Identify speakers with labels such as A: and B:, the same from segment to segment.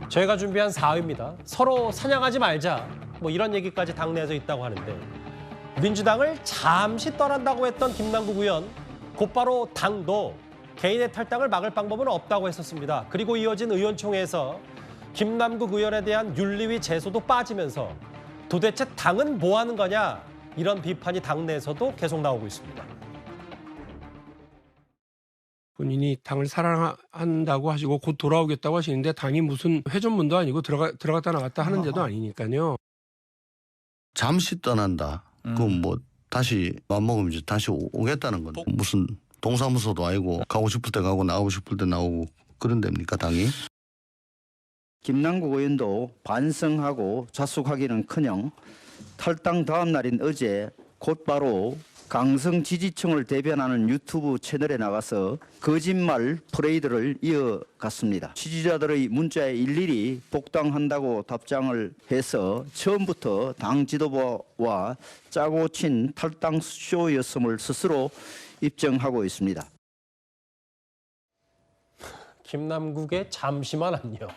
A: 저희가 준비한 4위입니다. 서로 사냥하지 말자. 뭐 이런 얘기까지 당내에서 있다고 하는데 민주당을 잠시 떠난다고 했던 김남국 의원 곧바로 당도 개인의 탈당을 막을 방법은 없다고 했었습니다. 그리고 이어진 의원총회에서 김남국 의원에 대한 윤리위 제소도 빠지면서 도대체 당은 뭐 하는 거냐 이런 비판이 당내에서도 계속 나오고 있습니다.
B: 본인이 당을 사랑한다고 하시고 곧 돌아오겠다고 하시는데 당이 무슨 회전문도 아니고 들어갔다 나갔다 하는 데도 아니니까요.
C: 잠시 떠난다. 그럼 뭐 다시 맘먹으면 이제 다시 오겠다는 건데 무슨 동사무소도 아니고 가고 싶을 때 가고 나오고 싶을 때 나오고 그런 데입니까 당이?
D: 김남국 의원도 반성하고 자숙하기는커녕 탈당 다음 날인 어제 곧바로 강성 지지층을 대변하는 유튜브 채널에 나가서 거짓말 퍼레이드를 이어갔습니다. 지지자들의 문자에 일일이 복당한다고 답장을 해서 처음부터 당 지도부와 짜고 친 탈당 쇼였음을 스스로 입증하고 있습니다.
A: 김남국의 잠시만 안녕.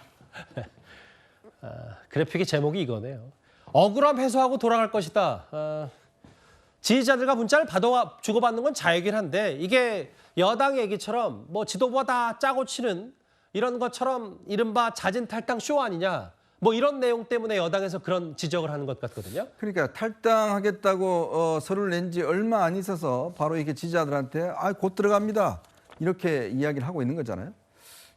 A: 그래픽의 제목이 이거네요. 억울함 해소하고 돌아갈 것이다. 지지자들과 문자를 주고받는 건 자유긴 한데 이게 여당 얘기처럼 뭐 지도부가 다 짜고 치는 이런 것처럼 이른바 자진 탈당 쇼 아니냐. 뭐 이런 내용 때문에 여당에서 그런 지적을 하는 것 같거든요.
E: 그러니까 탈당하겠다고 서류를 낸 지 얼마 안 있어서 바로 이렇게 지지자들한테 곧 들어갑니다. 이렇게 이야기를 하고 있는 거잖아요.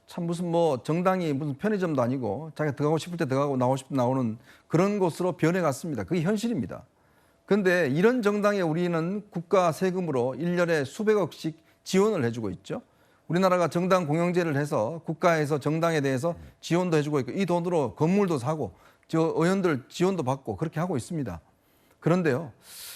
E: 참 무슨 뭐 정당이 무슨 편의점도 아니고 자기가 들어가고 싶을 때 들어가고 나오고 싶을 때 나오는 그런 곳으로 변해갔습니다. 그게 현실입니다. 그런데 이런 정당에 우리는 국가 세금으로 1년에 수백억씩 지원을 해주고 있죠. 우리나라가 정당 공영제를 해서 국가에서 정당에 대해서 지원도 해주고 있고 이 돈으로 건물도 사고 의원들 지원도 받고 그렇게 하고 있습니다. 그런데요.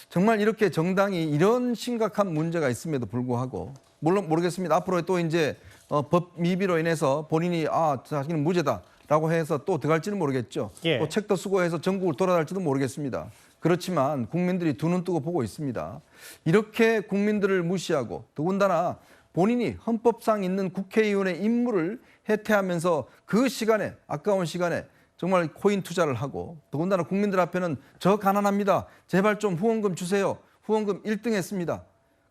E: 정말 이렇게 정당이 이런 심각한 문제가 있음에도 불구하고 물론 모르겠습니다. 앞으로 또 이제 법 미비로 인해서 본인이 자기는 무죄다라고 해서 또 들어갈지는 모르겠죠.
A: 예.
E: 또 책도 쓰고 전국을 돌아다닐지도 모르겠습니다. 그렇지만 국민들이 두 눈 뜨고 보고 있습니다. 이렇게 국민들을 무시하고 더군다나 본인이 헌법상 있는 국회의원의 임무를 해태하면서 그 시간에 아까운 시간에 정말 코인 투자를 하고 더군다나 국민들 앞에는 저 가난합니다. 제발 좀 후원금 주세요. 후원금 1등 했습니다.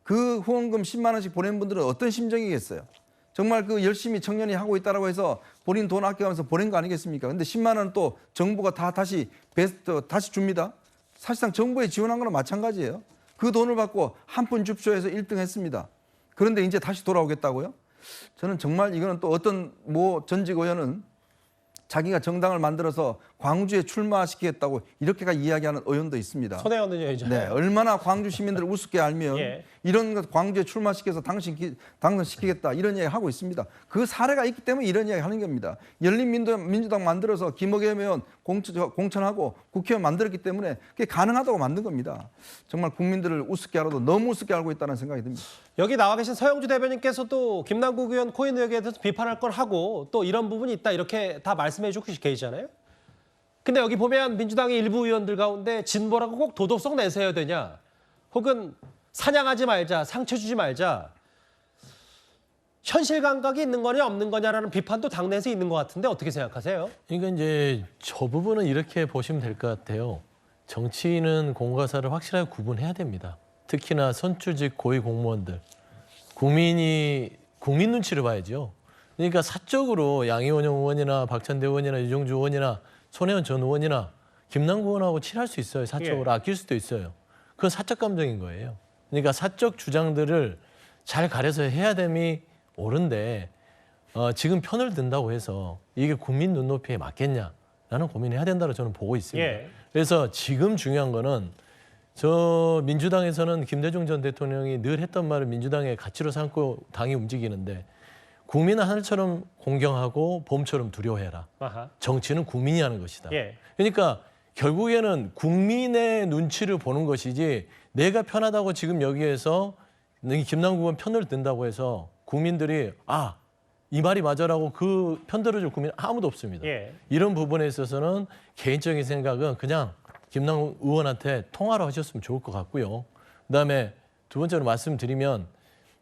E: 그 후원금 10만 원씩 보낸 분들은 어떤 심정이겠어요? 정말 그 열심히 청년이 하고 있다라고 해서 본인 돈 아껴가면서 보낸 거 아니겠습니까? 근데 10만 원 또 정부가 다시 줍니다. 사실상 정부에 지원한 거랑 마찬가지예요. 그 돈을 받고 한 푼 줍쇼에서 1등 했습니다. 그런데 이제 다시 돌아오겠다고요? 저는 정말 이거는 또 어떤 전직 의원은 자기가 정당을 만들어서 광주에 출마시키겠다고 이렇게까지 이야기하는 의원도 있습니다.
A: 손혜원 의원이잖아요.
E: 네, 얼마나 광주 시민들을 우습게 알면
A: 예.
E: 이런 것 광주에 출마시켜서 당선시키겠다 이런 이야기 하고 있습니다. 그 사례가 있기 때문에 이런 이야기 하는 겁니다. 열린민주당 만들어서 김학의 의원 공천하고 국회의원 만들었기 때문에 그게 가능하다고 만든 겁니다. 정말 국민들을 우습게 알아도 너무 우습게 알고 있다는 생각이 듭니다.
A: 여기 나와 계신 서영주 대변인께서도 김남국 의원 코인 의혹에 대해서 비판할 걸 하고 또 이런 부분이 있다 이렇게 다 말씀해 주고 계시잖아요. 근데 여기 보면 민주당의 일부 의원들 가운데 진보라고 꼭 도덕성 내세워야 되냐 혹은 사냥하지 말자, 상처 주지 말자 현실 감각이 있는 거냐 없는 거냐라는 비판도 당내에서 있는 것 같은데 어떻게 생각하세요?
F: 그러니까 이제 저 부분은 이렇게 보시면 될 것 같아요. 정치인은 공과사를 확실하게 구분해야 됩니다. 특히나 선출직 고위 공무원들. 국민 눈치를 봐야죠. 그러니까 사적으로 양이원영 의원이나 박찬대 의원이나 유정주 의원이나 손혜원 전 의원이나 김남국 의원하고 친할 수 있어요. 사적으로 아낄 수도 있어요. 그건 사적 감정인 거예요. 그러니까 사적 주장들을 잘 가려서 해야 됨이 옳은데 지금 편을 든다고 해서 이게 국민 눈높이에 맞겠냐라는 고민을 해야 된다고 저는 보고 있습니다.
A: 예.
F: 그래서 지금 중요한 거는 저 민주당에서는 김대중 전 대통령이 늘 했던 말을 민주당의 가치로 삼고 당이 움직이는데 국민은 하늘처럼 공경하고 봄처럼 두려워해라.
A: 아하.
F: 정치는 국민이 하는 것이다.
A: 예.
F: 그러니까 결국에는 국민의 눈치를 보는 것이지 내가 편하다고 지금 여기에서 김남국은 편을 든다고 해서 국민들이 이 말이 맞아라고 그 편들어줄 국민 아무도 없습니다.
A: 예.
F: 이런 부분에 있어서는 개인적인 생각은 그냥 김남국 의원한테 통화를 하셨으면 좋을 것 같고요. 그다음에 두 번째로 말씀드리면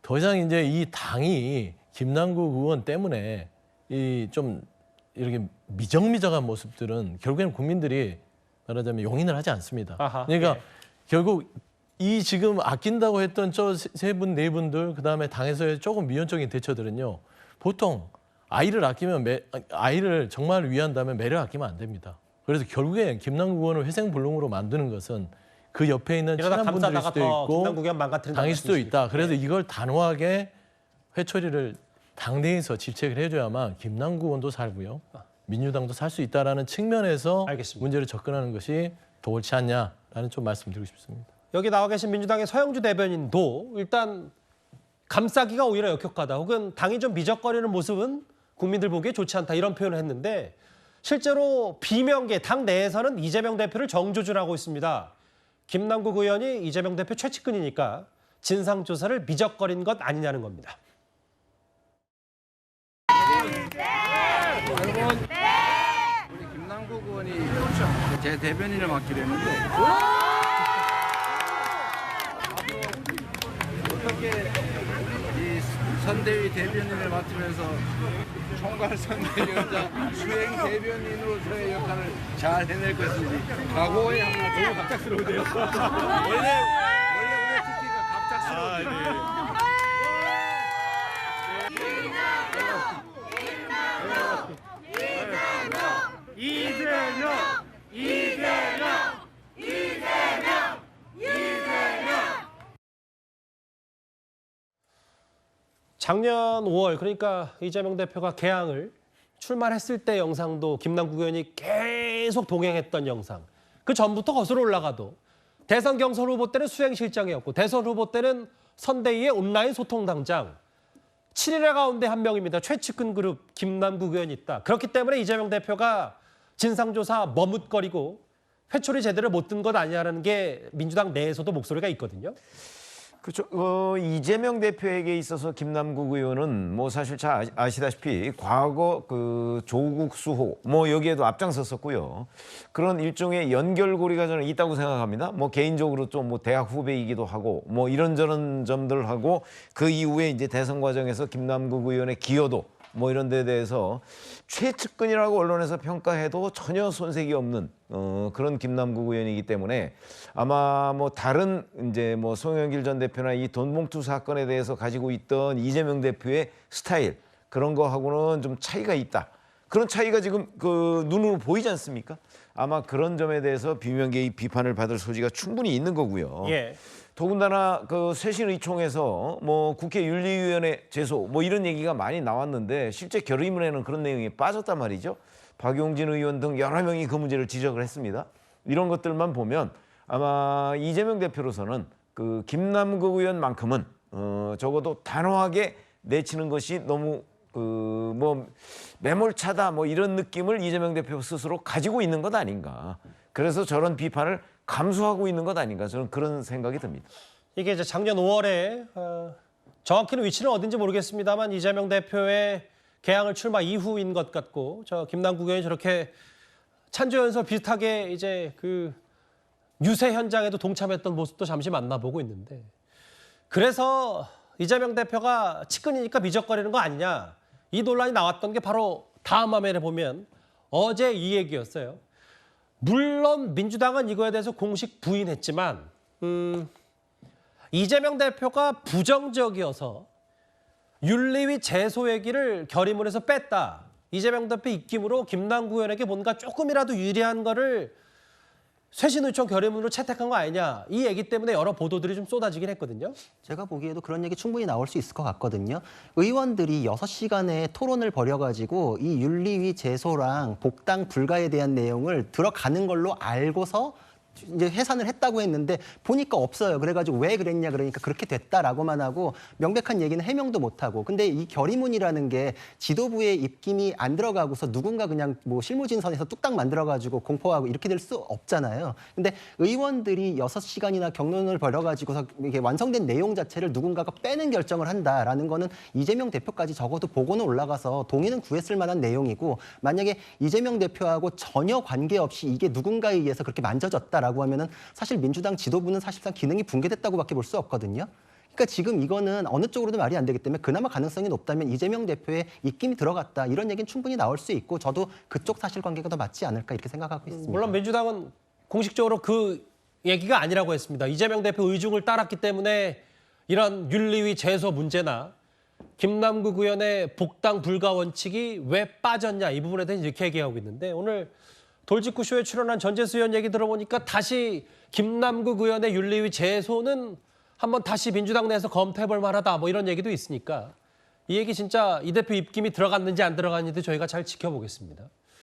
F: 더 이상 이제 이 당이 김남국 의원 때문에 좀 이렇게 미적미적한 모습들은 결국에는 국민들이 말하자면 용인을 하지 않습니다.
A: 아하,
F: 그러니까
A: 예.
F: 결국 이 지금 아낀다고 했던 저 세 분, 네 분들 그다음에 당에서의 조금 미온적인 대처들은요. 보통 아이를 아끼면 아이를 정말 위한다면 매를 아끼면 안 됩니다. 그래서 결국에 김남국 의원을 회생불능으로 만드는 것은 그 옆에 있는
A: 이러다
F: 친한 분들일
A: 감싸다가
F: 수도
A: 더
F: 있고
A: 김남국 의원 망가뜨린다는
F: 당일 수도
A: 말씀이시죠?
F: 있다. 그래서 이걸 단호하게 회초리를 당내에서 질책을 해줘야만 김남국 의원도 살고요. 민주당도 살 수 있다라는 측면에서
A: 알겠습니다.
F: 문제를 접근하는 것이 더 옳지 않냐라는 좀 말씀드리고 싶습니다.
A: 여기 나와 계신 민주당의 서영주 대변인도 일단 감싸기가 오히려 역효과다. 혹은 당이 좀 미적거리는 모습은 국민들 보기에 좋지 않다. 이런 표현을 했는데 실제로 비명계 당 내에서는 이재명 대표를 정조준하고 있습니다. 김남국 의원이 이재명 대표 최측근이니까 진상조사를 미적거린 것 아니냐는 겁니다.
G: 우리 김남국 의원이 제 대변인을 맡기로 했는데 어떻게 이 선대위 대변인을 맡으면서 총괄 선대위원장 수행 대변인으로서의 역할을 잘 해낼 것인지 각오에 한번 너무 갑작스러운데요. 원래 우리 특기가 갑작스러운데.
A: 작년 5월 그러니까 이재명 대표가 개항을 출마했을 때 영상도 김남국 의원이 계속 동행했던 영상. 그 전부터 거슬러 올라가도 대선 경선 후보 때는 수행실장이었고 대선 후보 때는 선대위의 온라인 소통당장. 7일의 가운데 한 명입니다. 최측근 그룹 김남국 의원이 있다. 그렇기 때문에 이재명 대표가 진상조사 머뭇거리고 회초리 제대로 못 든 것 아니냐라는 게 민주당 내에서도 목소리가 있거든요.
H: 그렇죠. 이재명 대표에게 있어서 김남국 의원은 뭐 사실 잘 아시다시피 과거 그 조국 수호 뭐 여기에도 앞장섰었고요. 그런 일종의 연결고리가 저는 있다고 생각합니다. 뭐 개인적으로 좀 뭐 대학 후배이기도 하고 뭐 이런저런 점들 하고 그 이후에 이제 대선 과정에서 김남국 의원의 기여도 뭐 이런 데 대해서 최측근이라고 언론에서 평가해도 전혀 손색이 없는 그런 김남국 의원이기 때문에 아마 뭐 다른 이제 뭐 송영길 전 대표나 이 돈봉투 사건에 대해서 가지고 있던 이재명 대표의 스타일 그런 거하고는 좀 차이가 있다. 그런 차이가 지금 그 눈으로 보이지 않습니까? 아마 그런 점에 대해서 비명계의 비판을 받을 소지가 충분히 있는 거고요.
A: 예.
H: 더군다나 그 쇄신의총에서 뭐 국회 윤리위원회 제소 뭐 이런 얘기가 많이 나왔는데 실제 결의문에는 그런 내용이 빠졌단 말이죠. 박용진 의원 등 여러 명이 그 문제를 지적을 했습니다. 이런 것들만 보면 아마 이재명 대표로서는 그 김남국 의원만큼은 적어도 단호하게 내치는 것이 너무 그 뭐 매몰차다 뭐 이런 느낌을 이재명 대표 스스로 가지고 있는 것 아닌가. 그래서 저런 비판을 감수하고 있는 것 아닌가 저는 그런 생각이 듭니다.
A: 이게 이제 작년 5월에 정확히는 위치는 어딘지 모르겠습니다만 이재명 대표의 개항을 출마 이후인 것 같고 저 김남국 의원이 저렇게 찬조연설 비슷하게 이제 그 유세 현장에도 동참했던 모습도 잠시 만나보고 있는데 그래서 이재명 대표가 측근이니까 미적거리는 거 아니냐 이 논란이 나왔던 게 바로 다음 화면에 보면 어제 이 얘기였어요. 물론 민주당은 이거에 대해서 공식 부인했지만 이재명 대표가 부정적이어서 윤리위 제소 얘기를 결의문에서 뺐다. 이재명 대표 입김으로 김남국 의원에게 뭔가 조금이라도 유리한 거를 쇄신의총 결의문으로 채택한 거 아니냐. 이 얘기 때문에 여러 보도들이 좀 쏟아지긴 했거든요.
I: 제가 보기에도 그런 얘기 충분히 나올 수 있을 것 같거든요. 의원들이 6시간의 토론을 벌여가지고 이 윤리위 제소랑 복당 불가에 대한 내용을 들어가는 걸로 알고서 이제 해산을 했다고 했는데 보니까 없어요. 그래가지고 왜 그랬냐 그러니까 그렇게 됐다라고만 하고 명백한 얘기는 해명도 못하고. 근데 이 결의문이라는 게 지도부의 입김이 안 들어가고서 누군가 그냥 뭐 실무진선에서 뚝딱 만들어가지고 공포하고 이렇게 될 수 없잖아요. 근데 의원들이 6시간이나 경론을 벌여가지고서 이게 완성된 내용 자체를 누군가가 빼는 결정을 한다라는 거는 이재명 대표까지 적어도 보고는 올라가서 동의는 구했을 만한 내용이고 만약에 이재명 대표하고 전혀 관계없이 이게 누군가에 의해서 그렇게 만져졌다 라고 하면은 사실 민주당 지도부는 사실상 기능이 붕괴됐다고밖에 볼 수 없거든요. 그러니까 지금 이거는 어느 쪽으로도 말이 안 되기 때문에 그나마 가능성이 높다면 이재명 대표의 입김이 들어갔다 이런 얘기는 충분히 나올 수 있고 저도 그쪽 사실관계가 더 맞지 않을까 이렇게 생각하고 있습니다.
A: 물론 민주당은 공식적으로 그 얘기가 아니라고 했습니다. 이재명 대표 의중을 따랐기 때문에 이런 윤리위 제소 문제나 김남국 의원의 복당 불가 원칙이 왜 빠졌냐 이 부분에 대해서 이렇게 얘기하고 있는데 오늘 돌직구쇼에 출연한 전재수 의원 얘기 들어보니까 다시 김남국 의원의 윤리위 제소는 한번 다시 민주당 내에서 검토해볼 만하다 뭐 이런 얘기도 있으니까 이 얘기 진짜 이 대표 입김이 들어갔는지 안 들어갔는지 저희가 잘 지켜보겠습니다.